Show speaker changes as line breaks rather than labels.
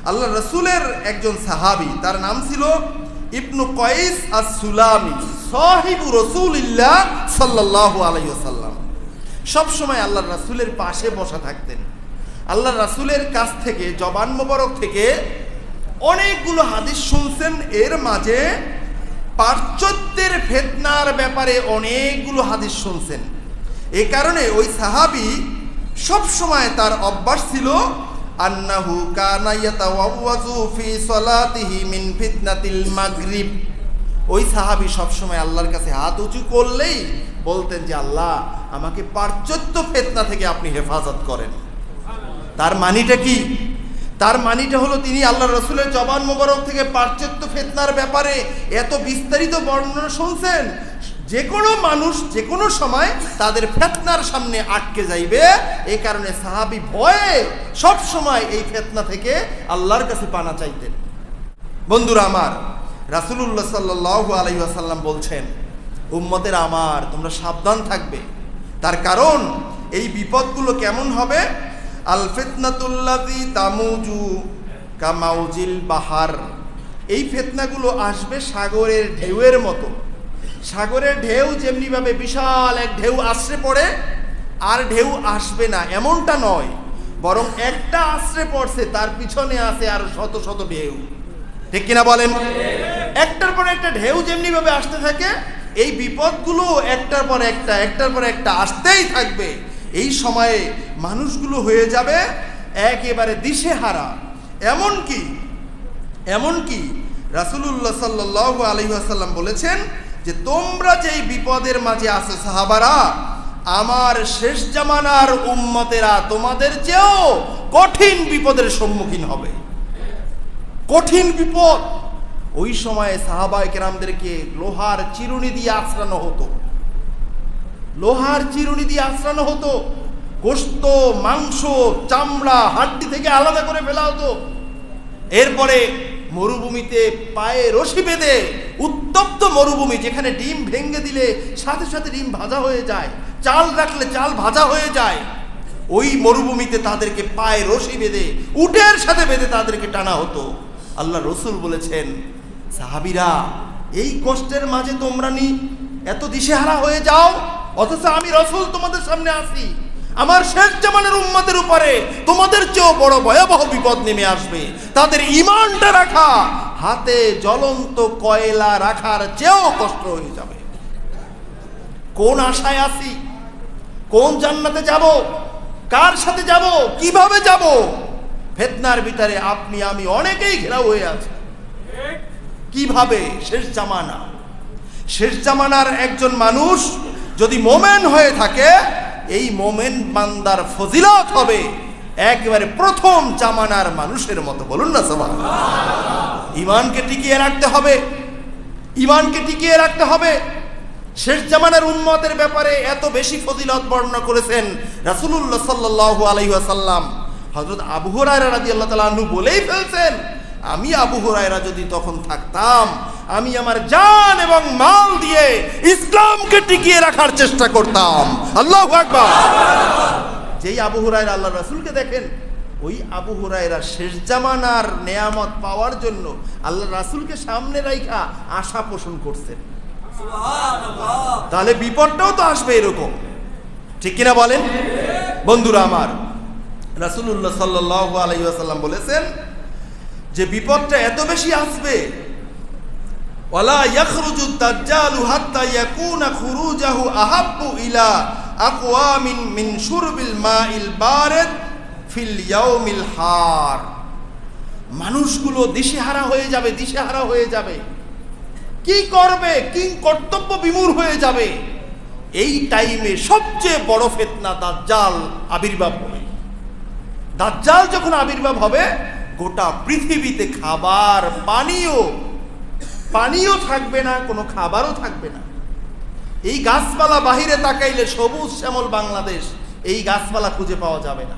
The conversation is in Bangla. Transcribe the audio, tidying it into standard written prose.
আল্লাহ রসুলের একজন সাহাবী, তার নাম ছিল ইবনু কয়স আস-সুলামি, সাহিবু রাসূলিল্লাহ সাল্লাল্লাহু আলাইহি ওয়াসাল্লাম। সব সময় আল্লাহ রাসূলের পাশে বসা থাকতেন। আল্লাহ রাসূলের কাছ থেকে, জবান মোবারক থেকে অনেকগুলো হাদিস শুনছেন। এর মাঝে পাশ্চাত্যের ফিতনার ব্যাপারে অনেকগুলো হাদিস শুনছেন। এই কারণে ওই সাহাবী সব সময় তার অভ্যাস ছিল আন্নাহু কানা ইয়াতাওয়াযু ফি সালাতিহি মিন ফিতনাতিল মাগরিব। ওই সাহাবী সব সময় আল্লাহর কাছে হাত উঁচু করলেই বলতেন যে আল্লাহ, আমাকে পাশ্চাত্য ফিতনা থেকে আপনি হেফাজত করেন। তার মানিটা কি? তার মানিটা হলো তিনি আল্লাহ রসুলের জবান মোবারক থেকে পাশ্চাত্য ফিতনার ব্যাপারে এত বিস্তারিত বর্ণনা শুনছেন, যে কোনো মানুষ যে কোনো সময় তাদের ফিতনার সামনে আটকে যাইবে। এই কারণে সাহাবী ভয়ে সব সময় এই ফিতনা থেকে আল্লাহর কাছে পানা চাইতেন। বন্ধুরা আমার, রাসূলুল্লাহ সাল্লাল্লাহু আলাইহি ওয়াসাল্লাম বলছেন, উম্মতের আমার, তোমরা সাবধান থাকবে। তার কারণ এই বিপদগুলো কেমন হবে? আল ফিতনাতুল্লাযী তামুজু কামাউজিল বাহার। এই ফিতনাগুলো আসবে সাগরের ঢেউয়ের মতো। সাগরের ঢেউ যেমনিভাবে বিশাল এক ঢেউ আছড়ে পড়ে আর ঢেউ আসবে না, এমনটা নয়, বরং একটা আছড়ে পড়ছে, তার পিছনে আছে আর শত শত ঢেউ। ঠিক কিনা বলেন? একটার পর একটা ঢেউ যেমনিভাবে আসতে থাকে, এই বিপদগুলো একটার পর একটা আসতেই থাকবে। এই সময়ে মানুষগুলো হয়ে যাবে একেবারে দিশেহারা। এমনকি রাসূলুল্লাহ সাল্লাল্লাহু আলাইহি ওয়াসাল্লাম বলেছেন যে তোমরা যেই বিপদের মাঝে আছো সাহাবারা, আমার শেষ জামানার উম্মতেরা তোমাদের চেয়েও কঠিন বিপদের সম্মুখীন হবে। কঠিন বিপদ। ওই সময়ে সাহাবায়ে কেরামদেরকে লোহার চিরুনি দিয়ে আঁচড়ানো হতো। লোহার চিরুনি দিয়ে আঁচড়ানো হতো। গোশত, মাংস, চামড়া, হাড্ডি থেকে আলাদা করে ফেলা হতো। এরপরে মরুভূমিতে পায়ে রশি বেঁধে, উত্তপ্ত মরুভূমি, যেখানে ডিম ভেঙে দিলে সাথে সাথে ডিম ভাজা হয়ে যায়, চাল রাখলে চাল ভাজা হয়ে যায়, ওই মরুভূমিতে তাদেরকে পায়ে রশি বেঁধে, উটের সাথে বেঁধে তাদেরকে টানা হতো। আল্লাহ রসুল বলেছেন, সাহাবীরা, এই কষ্টের মাঝে তোমরা এত দিশেহারা হয়ে যাও, অথচ আমি রসুল তোমাদের সামনে আসি। আমার শেষ জামানের উম্মতের উপরে তোমাদের চেয়েও বড় ভয়াবহ বিপদ নেমে আসবে। তাদের ঈমানটা রাখা হাতে জ্বলন্ত কয়লা রাখার চেয়েও কষ্ট হয়ে যাবে। কোন আশায় আছি? কোন জান্নাতে যাব? কার সাথে যাব? কিভাবে যাব? ফিতনার ভিতরে আপনি আমি অনেকেই ঘেরাও হয়ে আছে। কিভাবে? শেষ জামানার একজন মানুষ যদি মোমেন হয়ে থাকে, এই মোমেন বান্দার ফজিলত হবে একেবারে প্রথম জামানার মানুষের মতো। বলুন না সুবহানাল্লাহ। ঈমানকে টিকিয়ে রাখতে হবে। শেষ জামানার উম্মতের ব্যাপারে এত বেশি ফজিলত বর্ণনা করেছেন রাসূলুল্লাহ সাল্লাল্লাহু আলাইহি ওয়াসাল্লাম। হযরত আবু হুরায়রা রাদিয়াল্লাহু তাআলা আনহু বলেই ফেলছেন, আমি আবু হুরায়রা যদি তখন থাকতাম, আমি আমার জান এবং মাল দিয়ে ইসলামকে টিকিয়ে রাখার চেষ্টা করতাম। আল্লাহু আকবার। যেই আবু হুরায়রা আল্লাহ রাসূলকে দেখেন, ওই আবু হুরায়রা শেষ জামানার নেয়ামত পাওয়ার জন্য আল্লাহ রাসূলকে সামনে রাইখা আশা পোষণ করছেন। সুবহানাল্লাহ। তাহলে বিপদটাও তো আসবে এরকম। ঠিক কিনা বলেন? বন্ধুরা আমার, রাসূলুল্লাহ সাল্লাল্লাহু আলাইহি ওয়াসাল্লাম বলেছেন যে বিপদটা এত বেশি আসবে, ওয়ালা ইয়াখরুজুদ দাজ্জালু হাত্তা ইয়াকুনা খুরুজাহু আহাব্বু ইলা আকওয়ামিন মিন শুরবিল মাইল বারিদ ফিল ইয়াউমিল হার। মানুষগুলো দিশেহারা হয়ে যাবে, কি করবে, কি কর্তব্য বিমূঢ় হয়ে যাবে। এই টাইমে সবচেয়ে বড় ফিতনা দাজ্জাল আবির্ভাব হবে। দাজ্জাল যখন আবির্ভাব হবে, গোটা পৃথিবীতে খাবার পানিও থাকবে না, কোনো খাবারও থাকবে না। এই গাছপালা বাহিরে তাকাইলে সবুজ শ্যামল বাংলাদেশ, এই গাছপালা খুঁজে পাওয়া যাবে না।